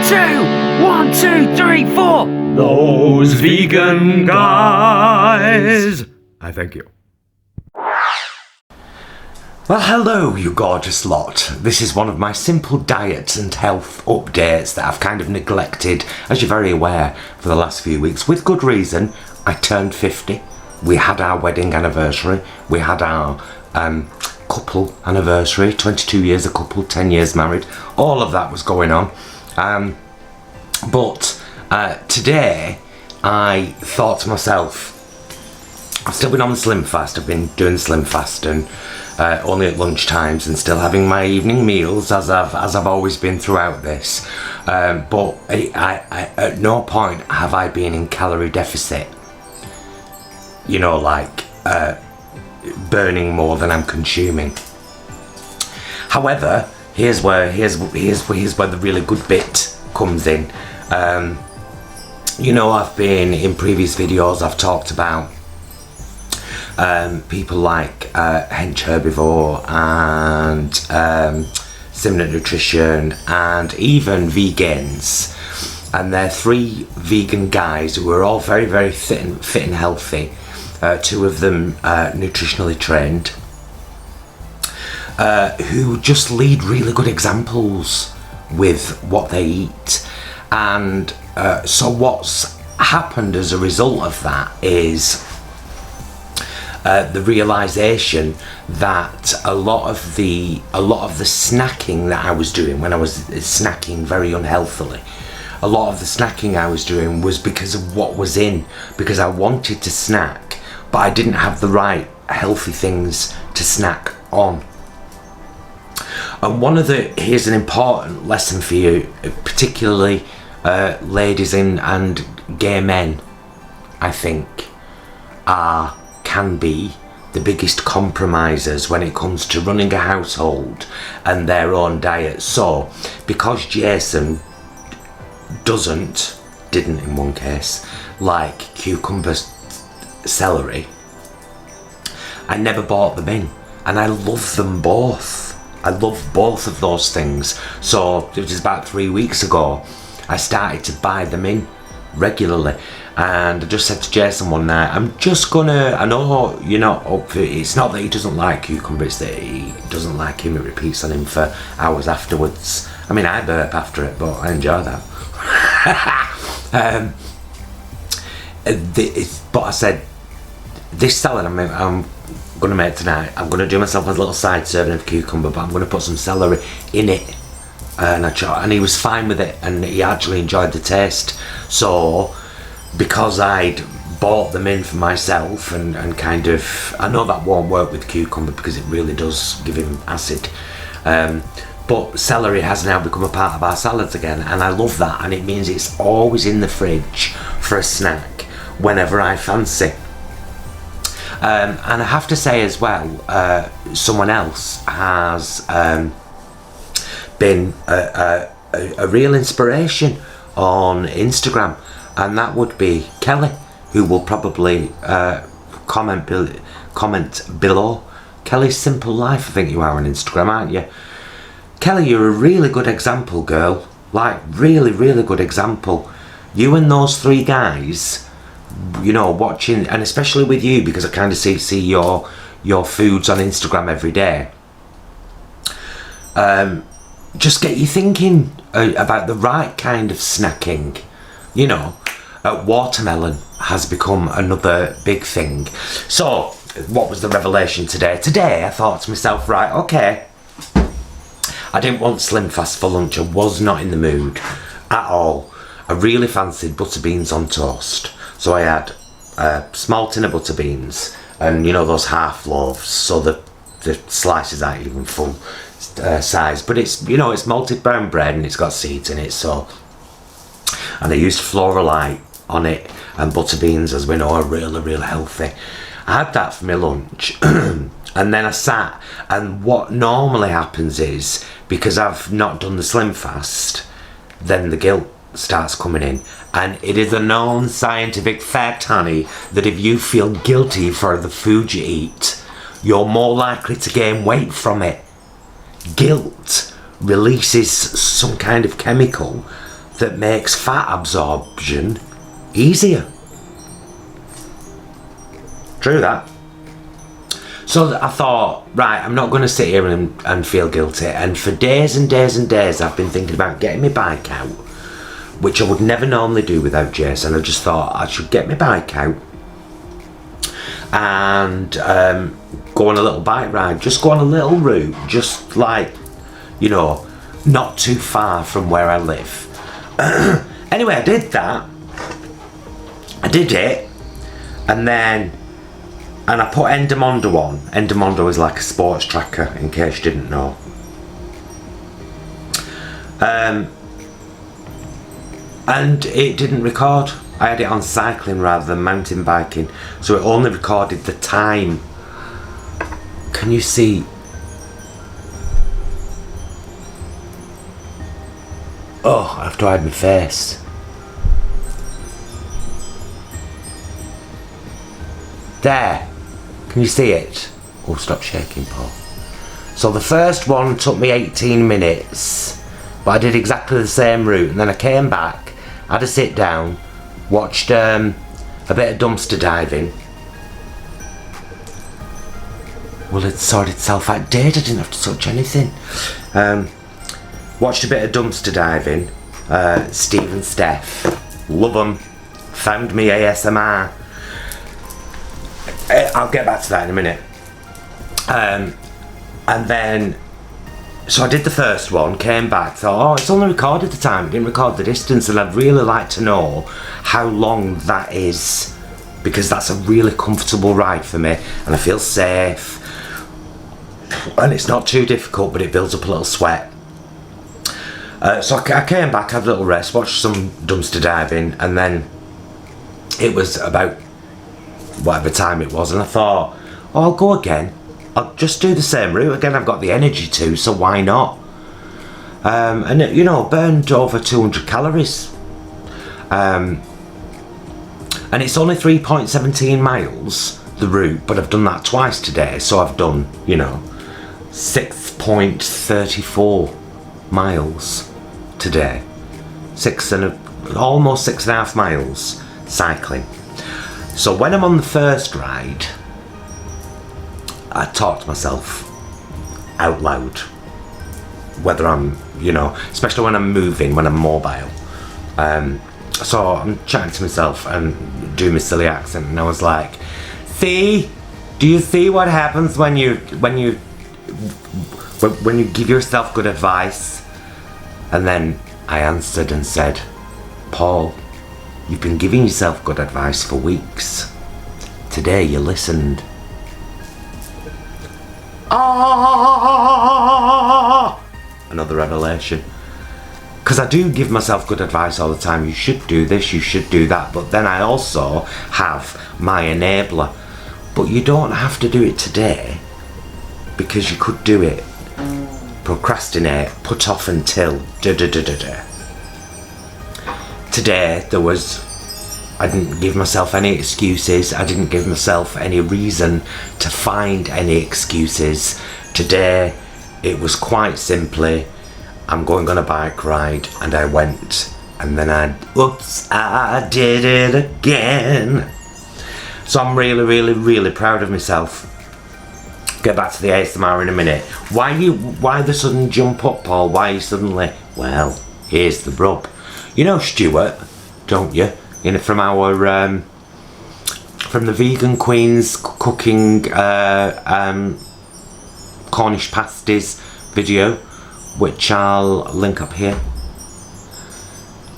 2, 1, 2, 3, 4. Those vegan guys. I thank you. Well, hello, you gorgeous lot. This is one of my simple diet and health updates that I've kind of neglected, as you're very aware, for the last few weeks. With good reason. I turned 50. We had our wedding anniversary. We had our couple anniversary. 22 years a couple, 10 years married. All of that was going on. But today, I thought to myself, I've still been on the Slim Fast. I've been doing Slim Fast and only at lunch times, and still having my evening meals as I've always been throughout this. But I at no point have I been in calorie deficit. You know, like burning more than I'm consuming. However, here's where the really good bit comes in. You know, I've been in previous videos. I've talked about people like Hench Herbivore and Simnett Nutrition and even vegans, and they're 3 vegan guys who are all very, very fit and healthy. 2 of them nutritionally trained, who just lead really good examples with what they eat. And so what's happened as a result of that is the realization that a lot of the snacking that I was doing when I was snacking very unhealthily, a lot of the snacking I was doing was because of what was in, because I wanted to snack, but I didn't have the right healthy things to snack on. And here's an important lesson for you, particularly ladies and gay men, I think, can be the biggest compromisers when it comes to running a household and their own diet. So, because Jason didn't in one case, like cucumber, celery, I never bought them in, and I love them both. I love both of those things. So it was about 3 weeks ago I started to buy them in regularly, and I just said to Jason one night, I know you're not up for it. It's not that he doesn't like cucumber, it's that he doesn't like him. It repeats on him for hours afterwards. I mean, I burp after it, but I enjoy that. But I said, this salad I'm going to make tonight, I'm going to do myself a little side serving of cucumber, but I'm going to put some celery in it. And he was fine with it, and he actually enjoyed the taste. So, because I'd bought them in for myself and kind of, I know that won't work with cucumber because it really does give him acid. But celery has now become a part of our salads again, and I love that, and it means it's always in the fridge for a snack whenever I fancy. And I have to say as well, someone else has been a real inspiration on Instagram, and that would be Kelly, who will probably comment below. Kelly's Simple Life, I think you are on Instagram, aren't you? Kelly, you're a really good example, girl. Like, really, really good example. You and those 3 guys, you know, watching, and especially with you, because I kind of see your foods on Instagram every day. Just get you thinking about the right kind of snacking. You know, watermelon has become another big thing. So, what was the revelation today? Today, I thought to myself, right, okay, I didn't want Slim Fast for lunch. I was not in the mood at all. I really fancied butter beans on toast. So I had a small tin of butter beans, and you know those half loaves, so the slices aren't even full size, but it's, you know, it's malted brown bread and it's got seeds in it. So, and I used Floralite on it, and butter beans, as we know, are really, really healthy. I had that for my lunch, and then I sat, and what normally happens is, because I've not done the Slim Fast, then the guilt starts coming in. And it is a known scientific fact, honey, that if you feel guilty for the food you eat, you're more likely to gain weight from it. Guilt releases some kind of chemical that makes fat absorption easier. True that. So I thought, right, I'm not going to sit here and feel guilty. And for days and days and days, I've been thinking about getting my bike out, which I would never normally do without Jason. I just thought I should get my bike out and go on a little bike ride. Just go on a little route, just like, you know, not too far from where I live. Anyway, I did that. I did it. And I put Endomondo on. Endomondo is like a sports tracker, in case you didn't know. And it didn't record. I had it on cycling rather than mountain biking, so it only recorded the time. Can you see? Oh, I have to hide my face. There. Can you see it? Oh, stop shaking, Paul. So the first one took me 18 minutes, but I did exactly the same route, and then I came back, had a sit down, watched a bit of dumpster diving. Well, it sorted itself out. Did I didn't have to touch anything. Watched a bit of dumpster diving. Steve and Steph, love them. Found me ASMR. I'll get back to that in a minute. And then, so I did the first one, came back, thought, oh, it's only recorded the time, it didn't record the distance, and I'd really like to know how long that is, because that's a really comfortable ride for me, and I feel safe, and it's not too difficult, but it builds up a little sweat. So I came back, had a little rest, watched some dumpster diving, and then it was about whatever time it was, and I thought, oh, I'll go again. I'll just do the same route again. I've got the energy to, so why not? And it, you know, burned over 200 calories. And it's only 3.17 miles, the route, but I've done that twice today, so I've done, you know, 6.34 miles today. Almost 6.5 miles cycling. So when I'm on the first ride, I talk to myself out loud, whether I'm, you know, especially when I'm moving, when I'm mobile. So I'm chatting to myself and doing my silly accent, and I was like, do you see what happens when you give yourself good advice? And then I answered and said, Paul, you've been giving yourself good advice for weeks. Today you listened. Another revelation. Because I do give myself good advice all the time. You should do this, you should do that. But then I also have my enabler. But you don't have to do it today, because you could do it. Procrastinate, put off until Today I didn't give myself any excuses. I didn't give myself any reason to find any excuses. Today it was quite simply, I'm going on a bike ride, and I went, and then I did it again. So I'm really, really, really proud of myself. Get back to the ASMR in a minute. Why the sudden jump up, Paul? Why you suddenly? Well, here's the rub. You know Stuart, don't you? You know, from our from the Vegan Queen's cooking Cornish pasties video, which I'll link up here,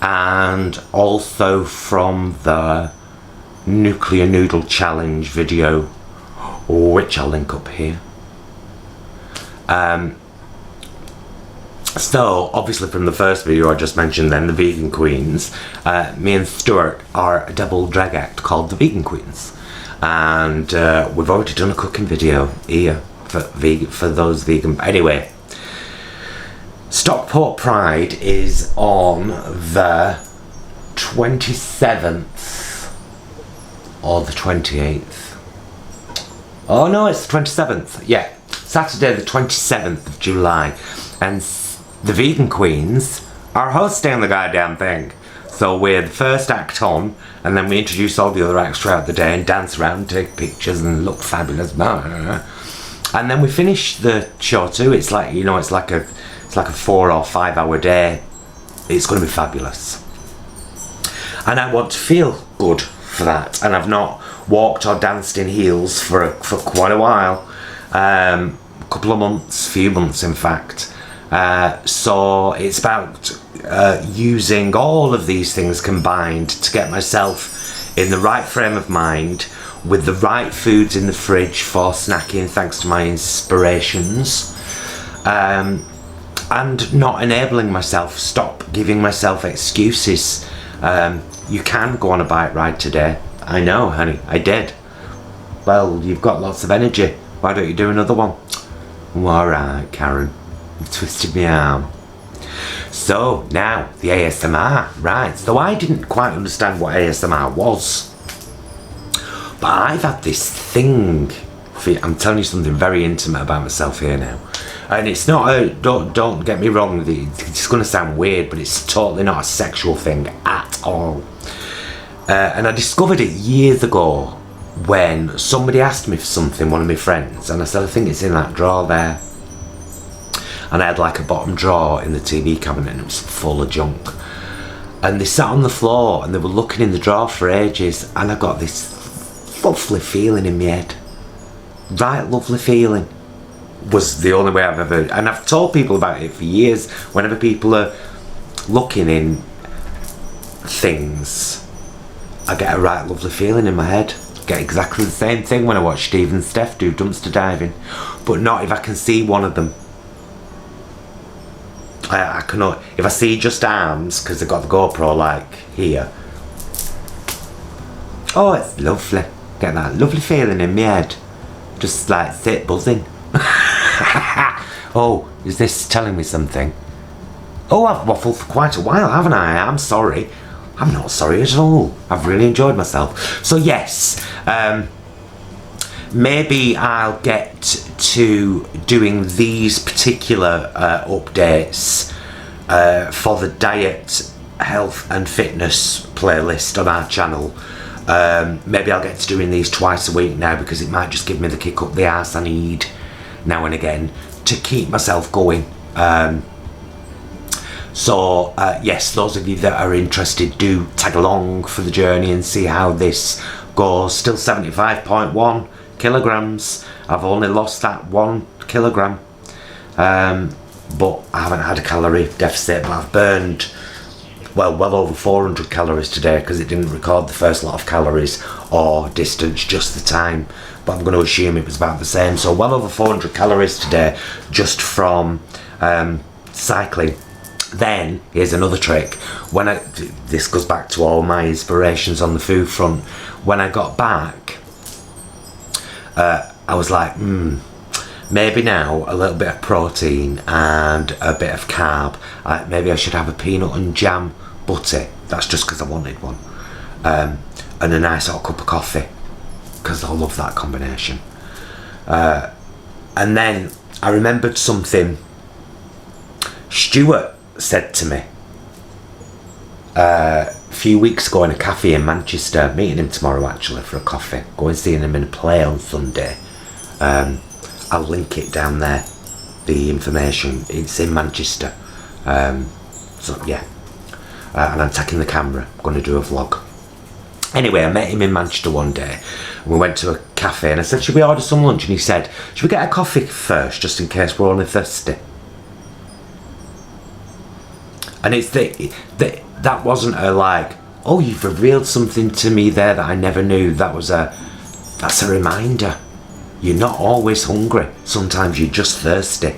and also from the nuclear noodle challenge video, which I'll link up here. So obviously from the first video I just mentioned, then the Vegan Queens, me and Stuart are a double drag act called the Vegan Queens, and we've already done a cooking video here for those vegan. Anyway, Stockport Pride is on the 27th or the 28th. Oh no, it's the 27th. Yeah, Saturday the 27th of July, and the Vegan Queens our hosting the goddamn thing. So we're the first act on, and then we introduce all the other acts throughout the day and dance around, take pictures and look fabulous. And then we finish the show too. It's like, you know, it's like a 4 or 5 hour day. It's going to be fabulous. And I want to feel good for that. And I've not walked or danced in heels for quite a while. A couple of months, few months in fact. So it's about using all of these things combined to get myself in the right frame of mind, with the right foods in the fridge for snacking thanks to my inspirations, and not enabling myself, stop giving myself excuses. You can go on a bike ride today. I know, honey, I did. Well, you've got lots of energy, why don't you do another one? Alright, Karen, you've twisted my arm. So now the ASMR, right? So I didn't quite understand what ASMR was, but I've had this thing. I'm telling you something very intimate about myself here now, and it's not a, don't get me wrong, it's going to sound weird, but it's totally not a sexual thing at all. And I discovered it years ago when somebody asked me for something, one of my friends, and I said, I think it's in that drawer there. And I had like a bottom drawer in the TV cabinet and it was full of junk. And they sat on the floor and they were looking in the drawer for ages, and I got this lovely feeling in my head. Right, lovely feeling. Was the only way I've ever, and I've told people about it for years. Whenever people are looking in things, I get a right lovely feeling in my head. Get exactly the same thing when I watch Steve and Steph do dumpster diving, but not if I can see one of them. I cannot, if I see just arms, because they've got the GoPro like here. Oh, it's lovely. Get that lovely feeling in my head. Just like sit buzzing. Oh, is this telling me something? Oh, I've waffled for quite a while, haven't I? I'm sorry. I'm not sorry at all. I've really enjoyed myself. So yes, maybe I'll get to doing these particular updates for the diet, health and fitness playlist on our channel. Maybe I'll get to doing these twice a week now, because it might just give me the kick up the arse I need now and again to keep myself going. So yes, those of you that are interested, do tag along for the journey and see how this goes. Still 75.1 kilograms. I've only lost that 1 kilogram, but I haven't had a calorie deficit, but I've burned well over 400 calories today, because it didn't record the first lot of calories or distance, just the time, but I'm going to assume it was about the same. So well over 400 calories today just from cycling. Then here's another trick. This goes back to all my inspirations on the food front. When I got back, I was like, maybe now a little bit of protein and a bit of carb. Maybe I should have a peanut and jam butty. That's just because I wanted one. And a nice hot cup of coffee, because I love that combination. And then I remembered something Stuart said to me a few weeks ago in a cafe in Manchester. Meeting him tomorrow actually for a coffee. Going seeing him in a play on Sunday. I'll link it down there, the information. It's in Manchester. So yeah, and I'm taking the camera. I'm going to do a vlog. Anyway, I met him in Manchester one day, and we went to a cafe, and I said, should we order some lunch? And he said, should we get a coffee first, just in case we're only thirsty? And it's that wasn't a like, oh, you've revealed something to me there that I never knew. That's a reminder. You're not always hungry. Sometimes you're just thirsty.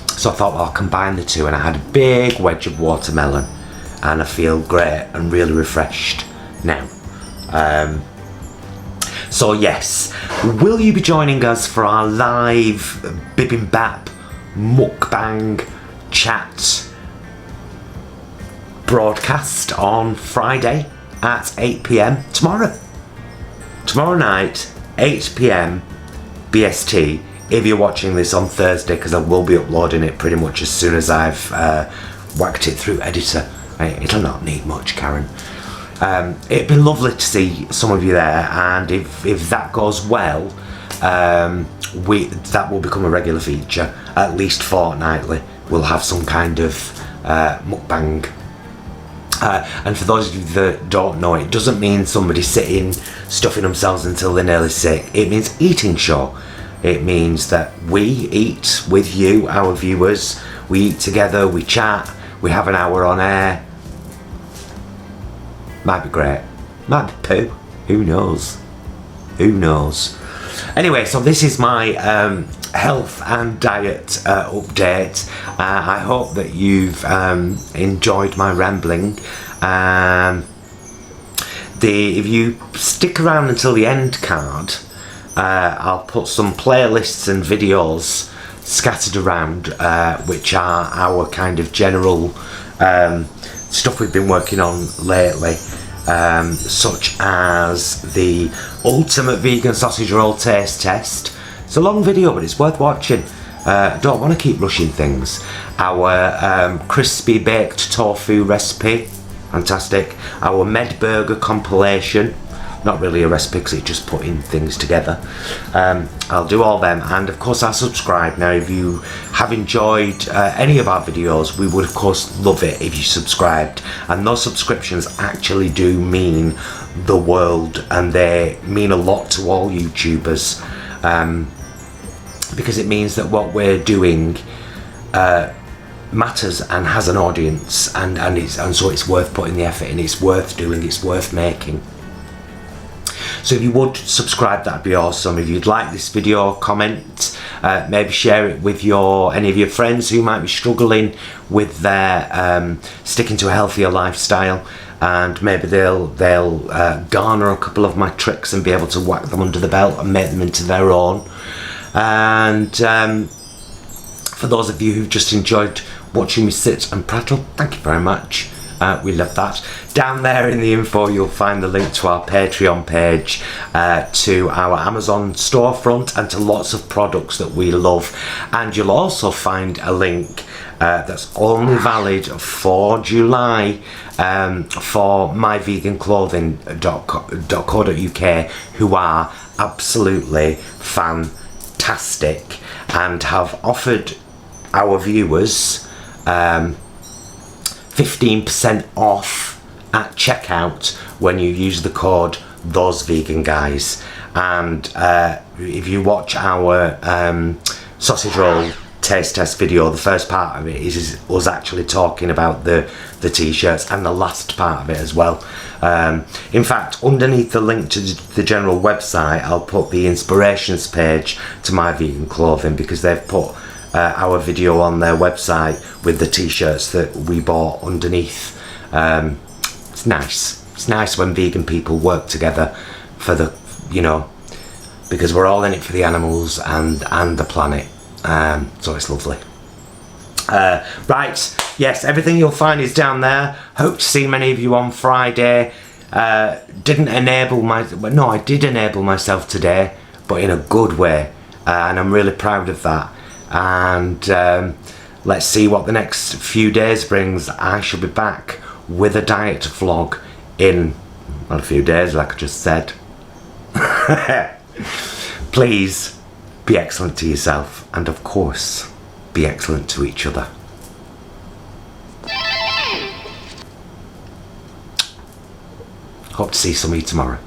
So I thought, well, I'll combine the two, and I had a big wedge of watermelon, and I feel great and really refreshed now. So yes, will you be joining us for our live bibimbap mukbang chat broadcast on Friday at 8 PM tomorrow night, 8 PM BST, if you're watching this on Thursday, because I will be uploading it pretty much as soon as I've whacked it through editor. It'll not need much, Karen. It'd be lovely to see some of you there, and if that goes well, that will become a regular feature. At least fortnightly, we'll have some kind of mukbang. And for those of you that don't know, it doesn't mean somebody sitting stuffing themselves until they're nearly sick. It means eating show. It means that we eat with you, our viewers. We eat together, we chat, we have an hour on air. Might be great. Might be poo. Who knows? Who knows? Anyway, so this is my health and diet update. I hope that you've enjoyed my rambling. If you stick around until the end card, I'll put some playlists and videos scattered around, which are our kind of general stuff we've been working on lately, such as the ultimate vegan sausage roll taste test. It's a long video, but it's worth watching. Don't want to keep rushing things. Our crispy baked tofu recipe, fantastic. Our med burger compilation, not really a recipe because it's just putting things together. I'll do all them, and of course I'll subscribe. Now if you have enjoyed any of our videos, we would of course love it if you subscribed, and those subscriptions actually do mean the world, and they mean a lot to all YouTubers, because it means that what we're doing matters and has an audience, and so it's worth putting the effort in, it's worth doing, it's worth making. So if you would subscribe, that'd be awesome. If you'd like this video, comment, maybe share it with any of your friends who might be struggling with their sticking to a healthier lifestyle, and maybe they'll garner a couple of my tricks and be able to whack them under the belt and make them into their own. And for those of you who've just enjoyed watching me sit and prattle, thank you very much. We love that. Down there in the info you'll find the link to our Patreon page, to our Amazon storefront, and to lots of products that we love. And you'll also find a link that's only valid for July, for myveganclothing.co.uk, who are absolutely fantastic and have offered our viewers 15% off at checkout when you use the code THOSEVEGANGUYS. And if you watch our sausage roll taste test video, the first part of it is us actually talking about the t-shirts, and the last part of it as well. In fact, underneath the link to the general website, I'll put the inspirations page to My Vegan Clothing, because they've put our video on their website with the t-shirts that we bought underneath. It's nice. It's nice when vegan people work together for the, because we're all in it for the animals and the planet. So it's lovely. Right, yes, everything you'll find is down there. Hope to see many of you on Friday. I did enable myself today, but in a good way, and I'm really proud of that. And let's see what the next few days brings. I shall be back with a diet vlog in a few days, like I just said. Please be excellent to yourself, and of course be excellent to each other. Hope to see some of you tomorrow.